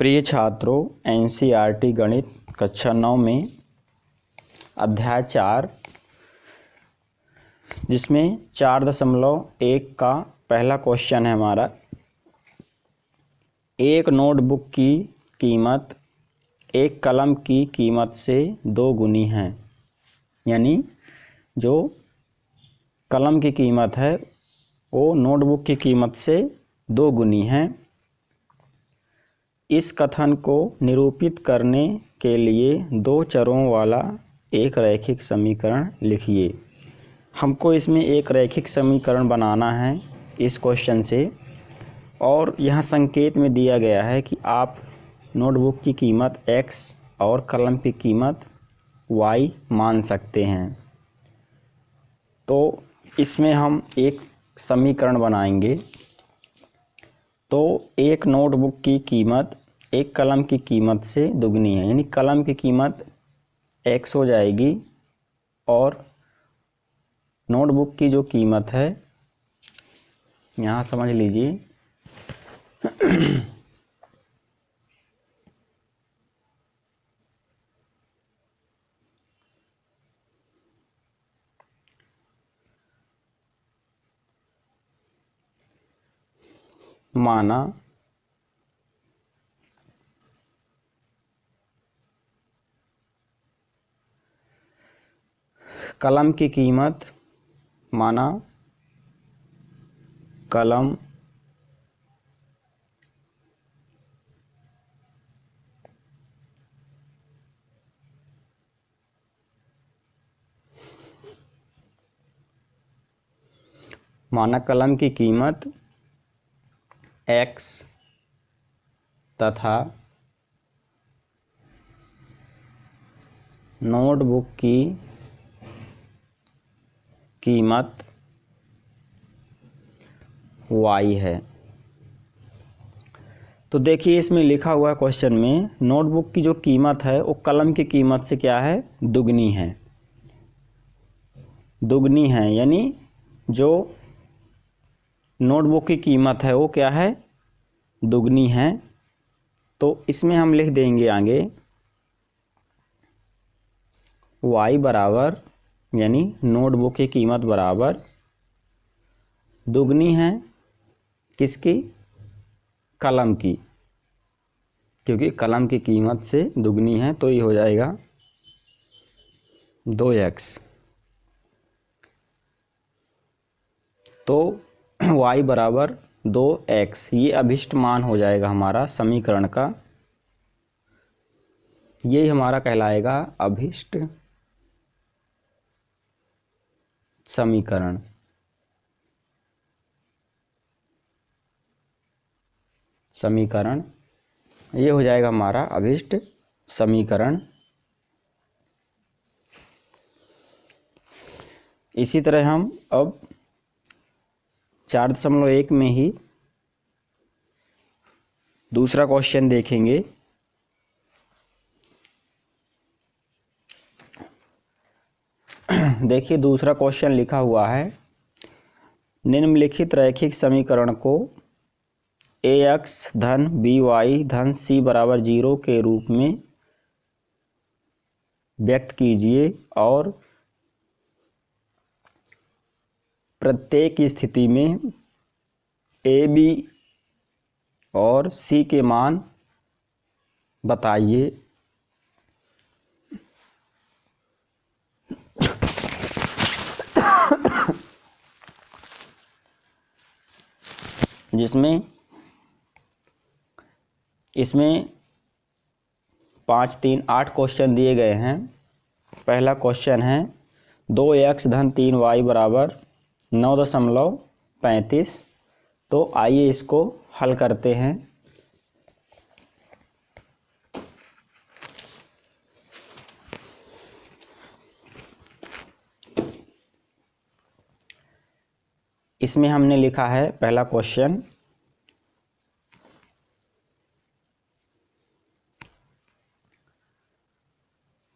प्रिय छात्रों, एनसीईआरटी गणित कक्षा 9 में अध्याय 4 जिसमें 4.1 का पहला क्वेश्चन है हमारा। एक नोटबुक की कीमत एक कलम की कीमत से 2 गुनी है। यानी जो कलम की कीमत है वो नोटबुक की कीमत से 2 गुनी है। इस कथन को निरूपित करने के लिए 2 चरों वाला एक रैखिक समीकरण लिखिए। हमको इसमें एक रैखिक समीकरण बनाना है इस क्वेश्चन से, और यहाँ संकेत में दिया गया है कि आप नोटबुक की कीमत x और कलम की कीमत y मान सकते हैं। तो इसमें हम एक समीकरण बनाएंगे। तो एक नोटबुक की कीमत एक कलम की कीमत से दुगनी है, यानी कलम की कीमत x हो जाएगी और नोटबुक की जो कीमत है, यहाँ समझ लीजिए माना कलम की कीमत, माना कलम की कीमत x तथा नोटबुक की कीमत y है। तो देखिए इसमें लिखा हुआ है क्वेश्चन में, नोटबुक की जो कीमत है वो कलम की कीमत से क्या है, दुगनी है। दुगनी है यानी जो नोटबुक की कीमत है वो क्या है, दुगनी है। तो इसमें हम लिख देंगे आगे y बराबर, यानी नोटबुक की कीमत बराबर दुगनी है किसकी, कलम की, क्योंकि कलम की कीमत से दुगनी है तो ये हो जाएगा 2x। तो y बराबर 2x, ये अभिष्ट मान हो जाएगा हमारा समीकरण का। यही हमारा कहलाएगा अभिष्ट समीकरण। ये हो जाएगा हमारा अभिष्ट समीकरण। इसी तरह हम अब 4.1 में ही दूसरा क्वेश्चन देखेंगे। देखिए दूसरा क्वेश्चन लिखा हुआ है, निम्नलिखित रैखिक समीकरण को ax धन by धन c बराबर 0 के रूप में व्यक्त कीजिए और प्रत्येक स्थिति में a, b और c के मान बताइए। जिसमें इसमें 5, 3, 8 क्वेश्चन दिए गए हैं। पहला क्वेश्चन है 2x धन 3y बराबर 9.35। तो आइए इसको हल करते हैं। इसमें हमने लिखा है पहला क्वेश्चन,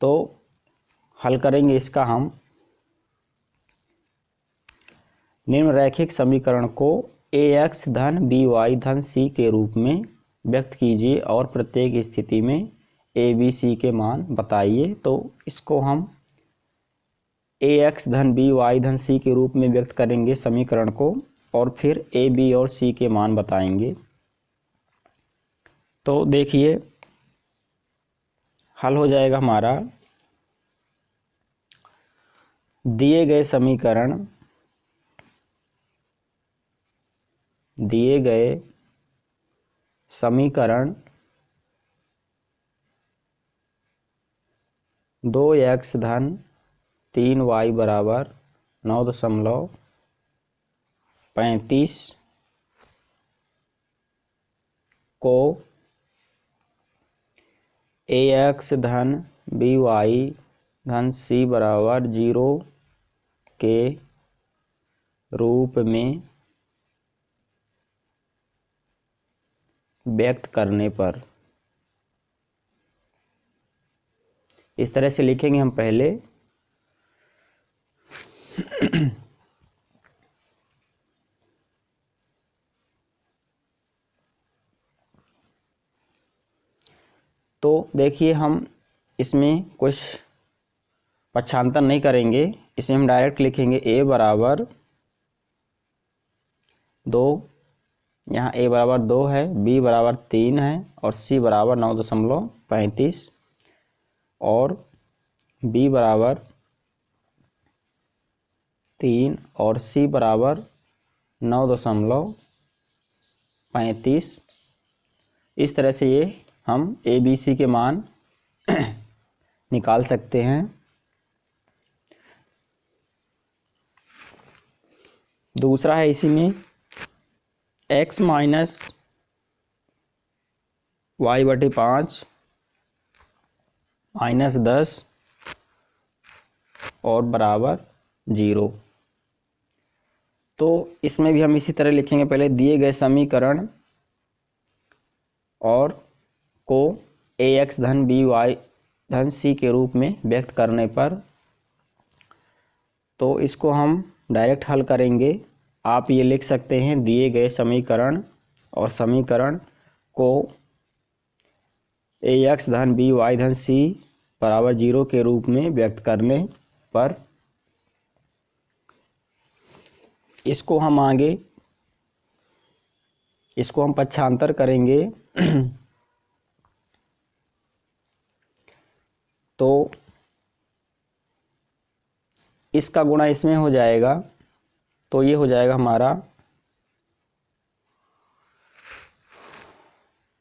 तो हल करेंगे इसका हम। निम्न रैखिक समीकरण को ax धन by धन c के रूप में व्यक्त कीजिए और प्रत्येक स्थिति में ए बी सी के मान बताइए। तो इसको हम ए एक्स धन बी वाई धन सी के रूप में व्यक्त करेंगे समीकरण को, और फिर ए बी और सी के मान बताएंगे। तो देखिए हल हो जाएगा हमारा दिए गए समीकरण 2x धन 3y बराबर 9.35 को ax धन by धन c बराबर 0 के रूप में व्यक्त करने पर, इस तरह से लिखेंगे हम पहले। तो देखिए हम इसमें कुछ पक्षांतर नहीं करेंगे, इसमें हम डायरेक्ट लिखेंगे a बराबर 2, यहाँ a बराबर 2 है, b बराबर 3 है और c बराबर 9.35 और b बराबर 3 और c बराबर 9.35। इस तरह से ये हम ए बी सी के मान निकाल सकते हैं। दूसरा है इसी में x माइनस वाई बटे 5 माइनस 10 और बराबर 0। तो इसमें भी हम इसी तरह लिखेंगे, पहले दिए गए समीकरण और को ax धन by धन c के रूप में व्यक्त करने पर, तो इसको हम डायरेक्ट हल करेंगे। आप ये लिख सकते हैं दिए गए समीकरण और समीकरण को ax धन by धन c बराबर 0 के रूप में व्यक्त करने पर, इसको हम पक्षांतर करेंगे। तो इसका गुणा इसमें हो जाएगा, तो ये हो जाएगा हमारा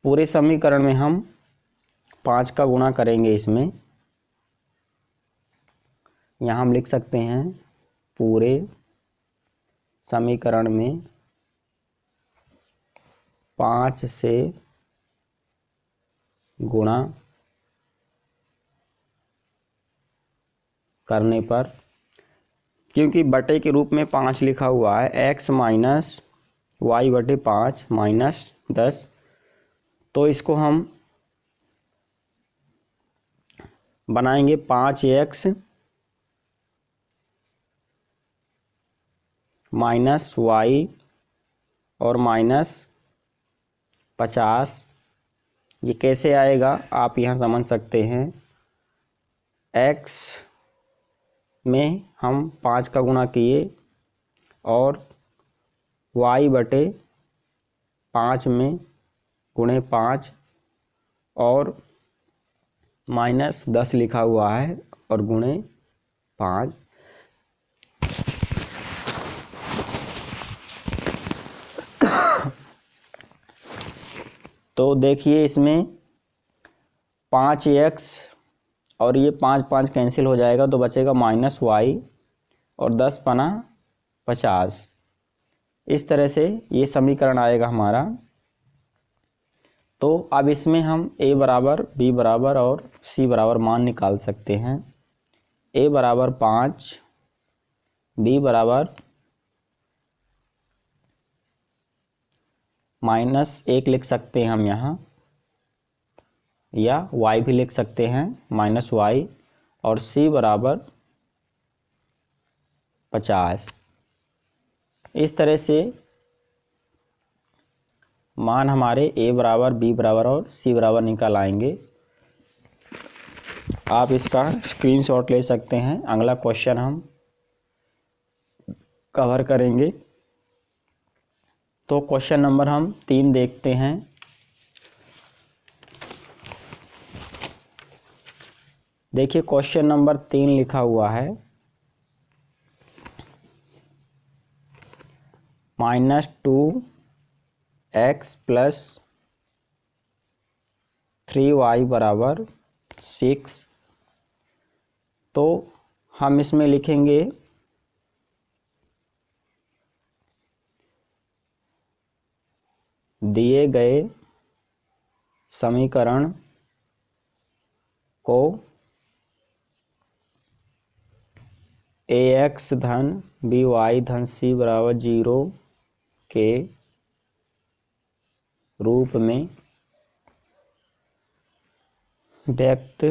पूरे समीकरण में हम 5 का गुणा करेंगे इसमें। यहाँ हम लिख सकते हैं पूरे समीकरण में 5 से गुणा करने पर, क्योंकि बटे के रूप में 5 लिखा हुआ है, x माइनस वाई बटे 5 माइनस 10, तो इसको हम बनाएंगे 5x माइनस वाई और माइनस 50। ये कैसे आएगा आप यहाँ समझ सकते हैं। x में हम 5 का गुणा किए और y बटे 5 में गुणे 5 और माइनस 10 लिखा हुआ है और गुणे 5। तो देखिए इसमें 5x और ये 5 कैंसिल हो जाएगा, तो बचेगा माइनस वाई और 10 पना 50। इस तरह से ये समीकरण आएगा हमारा। तो अब इसमें हम a बराबर b बराबर और c बराबर मान निकाल सकते हैं। a बराबर 5, b बराबर -1 लिख सकते हैं हम यहाँ, या y भी लिख सकते हैं माइनस वाई, और c बराबर 50। इस तरह से मान हमारे a बराबर, b बराबर और c बराबर निकल आएंगे। आप इसका स्क्रीनशॉट ले सकते हैं। अगला क्वेश्चन हम कवर करेंगे। तो क्वेश्चन नंबर हम 3 देखते हैं। देखिए क्वेश्चन नंबर 3 लिखा हुआ है -2x प्लस 3y बराबर 6। तो हम इसमें लिखेंगे दिए गए समीकरण को ax धन by धन c बराबर 0 के रूप में व्यक्त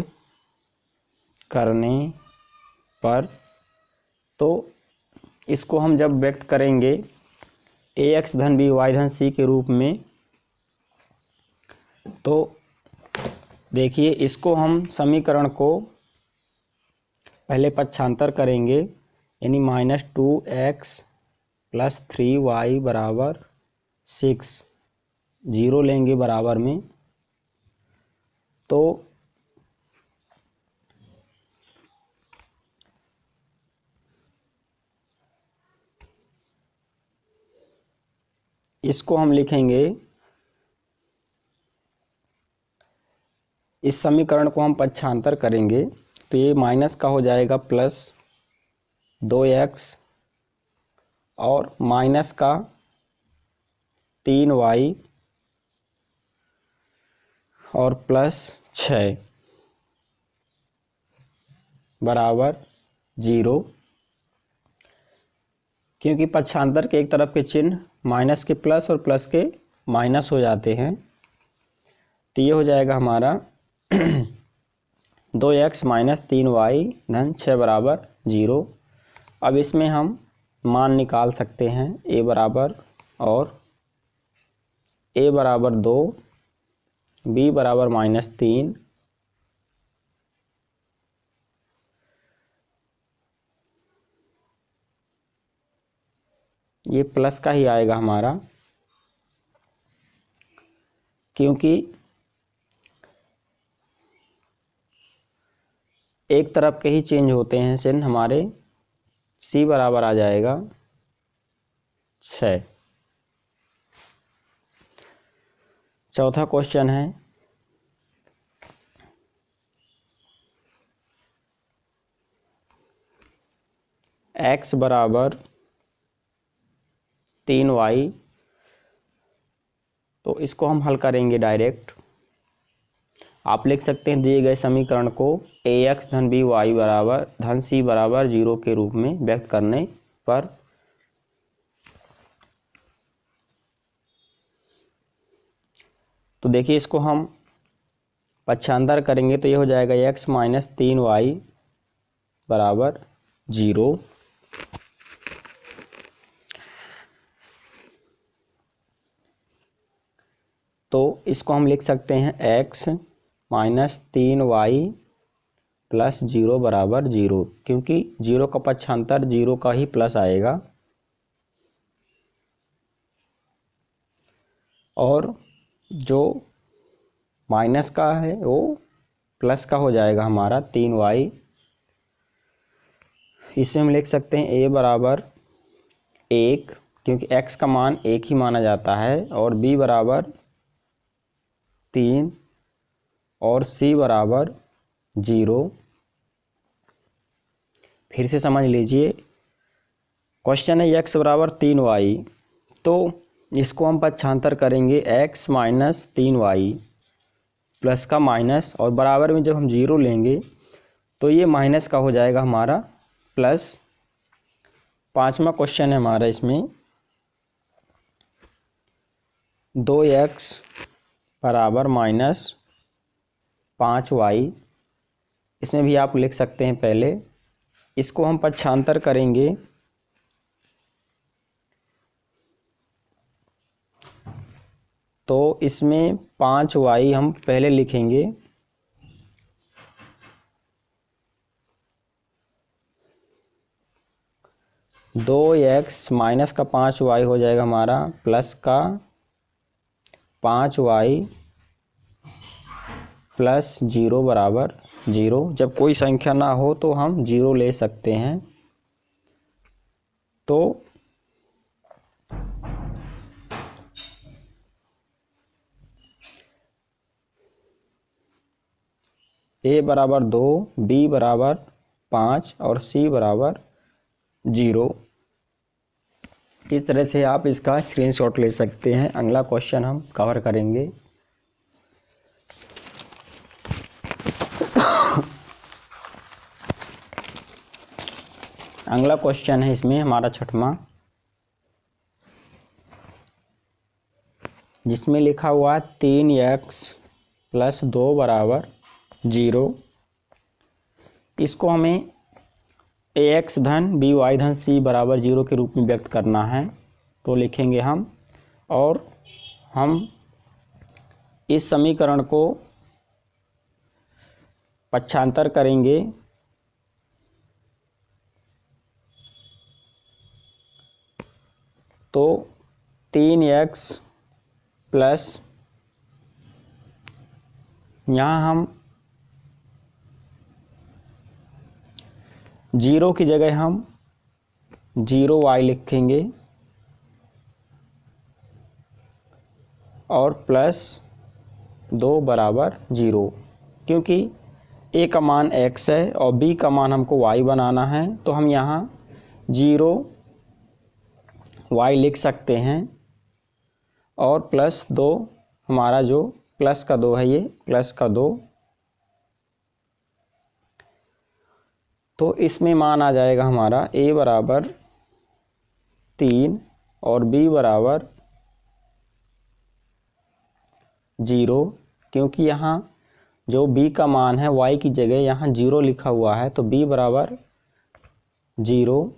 करने पर, तो इसको हम जब व्यक्त करेंगे ax धन by धन c के रूप में, तो देखिए इसको हम समीकरण को पहले पक्षांतर करेंगे, यानी -2x प्लस 3y बराबर 6, 0 लेंगे बराबर में। तो इसको हम लिखेंगे, इस समीकरण को हम पक्षांतर करेंगे तो ये माइनस का हो जाएगा प्लस 2x और माइनस का 3y और प्लस 6 बराबर 0। क्योंकि पक्षांतर के एक तरफ के चिन्ह माइनस के प्लस और प्लस के माइनस हो जाते हैं, तो ये हो जाएगा हमारा 2x माइनस 3y धन 6 बराबर 0। अब इसमें हम मान निकाल सकते हैं a बराबर और a बराबर 2, b बराबर -3, ये प्लस का ही आएगा हमारा, क्योंकि एक तरफ के ही चेंज होते हैं चिन्ह। हमारे c बराबर आ जाएगा 6। चौथा क्वेश्चन है x बराबर 3y। तो इसको हम हल करेंगे डायरेक्ट। आप लिख सकते हैं दिए गए समीकरण को ax धन by बराबर धन c बराबर 0 के रूप में व्यक्त करने पर। तो देखिए इसको हम पक्षांतर करेंगे तो ये हो जाएगा x माइनस 3y बराबर 0। तो इसको हम लिख सकते हैं x माइनस 3y प्लस 0 बराबर 0, क्योंकि 0 का पक्षांतर 0 का ही प्लस आएगा। और जो माइनस का है वो प्लस का हो जाएगा हमारा 3y। इसे हम लिख सकते हैं a बराबर 1, क्योंकि x का मान 1 ही माना जाता है, और b बराबर 3 और c बराबर 0। फिर से समझ लीजिए, क्वेश्चन है x बराबर 3y, तो इसको हम पक्षांतर करेंगे x माइनस 3y प्लस का माइनस, और बराबर में जब हम 0 लेंगे तो ये माइनस का हो जाएगा हमारा प्लस। पांचवा क्वेश्चन है हमारा, इसमें 2x बराबर माइनस 5y। इसमें भी आप लिख सकते हैं पहले, इसको हम पक्षांतर करेंगे तो इसमें 5y हम पहले लिखेंगे, दो एक्स माइनस का 5y हो जाएगा हमारा प्लस का 5y प्लस 0 बराबर 0। जब कोई संख्या ना हो तो हम 0 ले सकते हैं। तो a बराबर 2, b बराबर 5 और c बराबर 0। इस तरह से आप इसका स्क्रीनशॉट ले सकते हैं। अगला क्वेश्चन हम कवर करेंगे। अगला क्वेश्चन है इसमें हमारा 6वां, जिसमें लिखा हुआ 3x प्लस 2 बराबर 0। इसको हमें ax धन by धन c बराबर 0 के रूप में व्यक्त करना है। तो लिखेंगे हम, और हम इस समीकरण को पक्षांतर करेंगे। तो 3x प्लस, यहाँ हम 0 की जगह हम 0y लिखेंगे और प्लस 2 बराबर 0। क्योंकि a का मान x है और b का मान हमको y बनाना है, तो हम यहाँ 0y लिख सकते हैं और प्लस 2, हमारा जो प्लस का 2 है, ये प्लस का 2। तो इसमें मान आ जाएगा हमारा a बराबर 3 और b बराबर 0। क्योंकि यहाँ जो b का मान है y की जगह यहाँ 0 लिखा हुआ है, तो b बराबर 0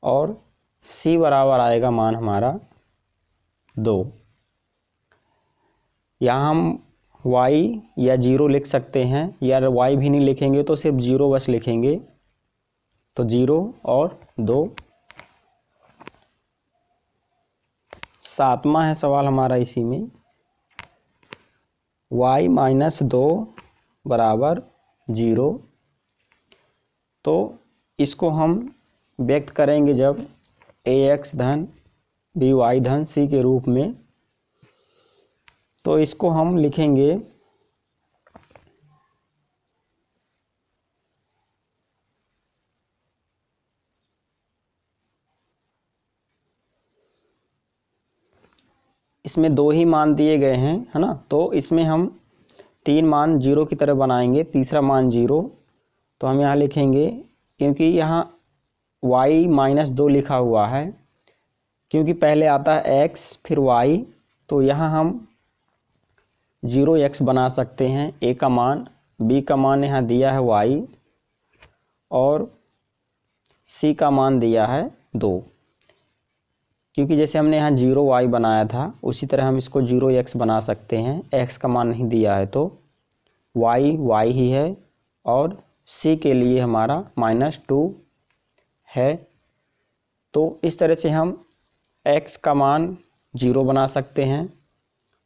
और c बराबर आएगा मान हमारा 2। यहाँ हम y या 0 लिख सकते हैं, या y भी नहीं लिखेंगे तो सिर्फ 0 बस लिखेंगे। तो 0 और 2। 7वां है सवाल हमारा इसी में, y माइनस 2 बराबर 0। तो इसको हम व्यक्त करेंगे जब ax धन by धन c के रूप में। तो इसको हम लिखेंगे इसमें 2 ही मान दिए गए हैं, है ना। तो इसमें हम 3 मान 0 की तरह बनाएंगे, तीसरा मान 0। तो हम यहाँ लिखेंगे, क्योंकि यहाँ y माइनस 2 लिखा हुआ है, क्योंकि पहले आता है x फिर y, तो यहाँ हम 0x बना सकते हैं। a का मान, b का मान यहाँ दिया है y और c का मान दिया है 2। क्योंकि जैसे हमने यहाँ 0y बनाया था, उसी तरह हम इसको 0x बना सकते हैं। x का मान नहीं दिया है तो y ही है और c के लिए हमारा -2 है। तो इस तरह से हम x का मान 0 बना सकते हैं,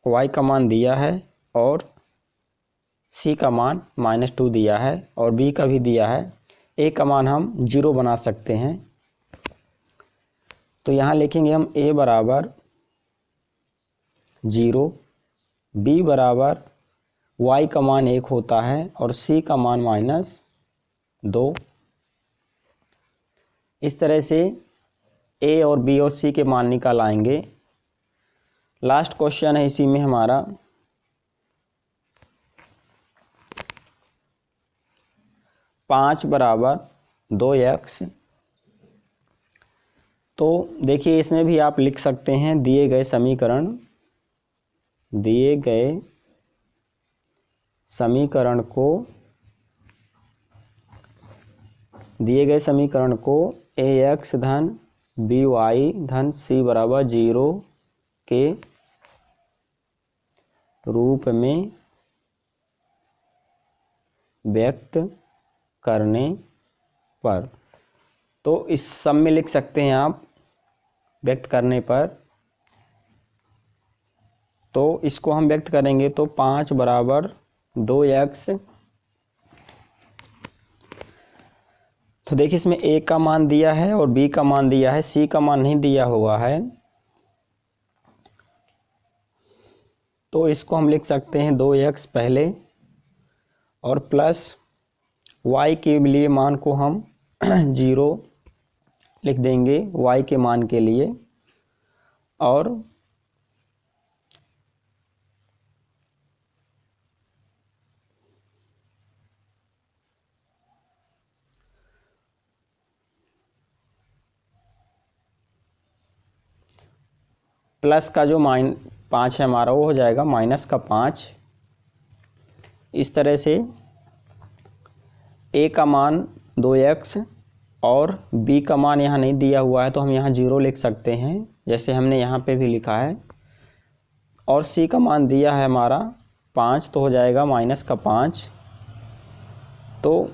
y का मान दिया है और c का मान -2 दिया है और b का भी दिया है। a का मान हम 0 बना सकते हैं। तो यहाँ लिखेंगे हम a बराबर 0, b बराबर y का मान 1 होता है और c का मान -2। इस तरह से a और b और c के मान निकाल आएंगे। लास्ट क्वेश्चन है इसी में हमारा, 5 बराबर 2x। तो देखिए इसमें भी आप लिख सकते हैं दिए गए समीकरण को ax धन by धन c बराबर 0 के रूप में व्यक्त करने पर। तो इस सब में लिख सकते हैं आप व्यक्त करने पर। तो इसको हम व्यक्त करेंगे तो 5 बराबर 2x। तो देखिए इसमें a का मान दिया है और b का मान दिया है, c का मान नहीं दिया हुआ है। तो इसको हम लिख सकते हैं 2x पहले और प्लस y के लिए मान को हम 0 लिख देंगे y के मान के लिए, और प्लस का जो 5 है हमारा वो हो जाएगा माइनस का 5। इस तरह से a का मान 2x और b का मान यहाँ नहीं दिया हुआ है तो हम यहाँ 0 लिख सकते हैं, जैसे हमने यहाँ पे भी लिखा है। और c का मान दिया है हमारा 5 तो हो जाएगा माइनस का 5। तो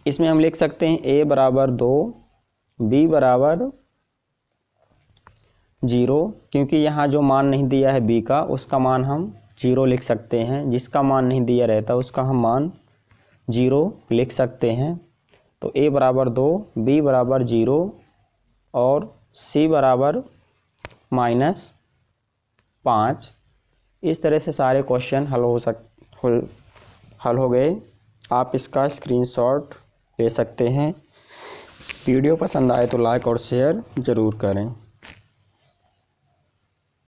इसमें हम लिख सकते हैं a बराबर 2, b बराबर 0, क्योंकि यहाँ जो मान नहीं दिया है b का उसका मान हम 0 लिख सकते हैं। जिसका मान नहीं दिया रहता उसका हम मान 0 लिख सकते हैं। तो a बराबर 2, b बराबर 0 और c बराबर -5। इस तरह से सारे क्वेश्चन हल हो गए। आप इसका स्क्रीनशॉट ले सकते हैं। वीडियो पसंद आए तो लाइक और शेयर ज़रूर करें।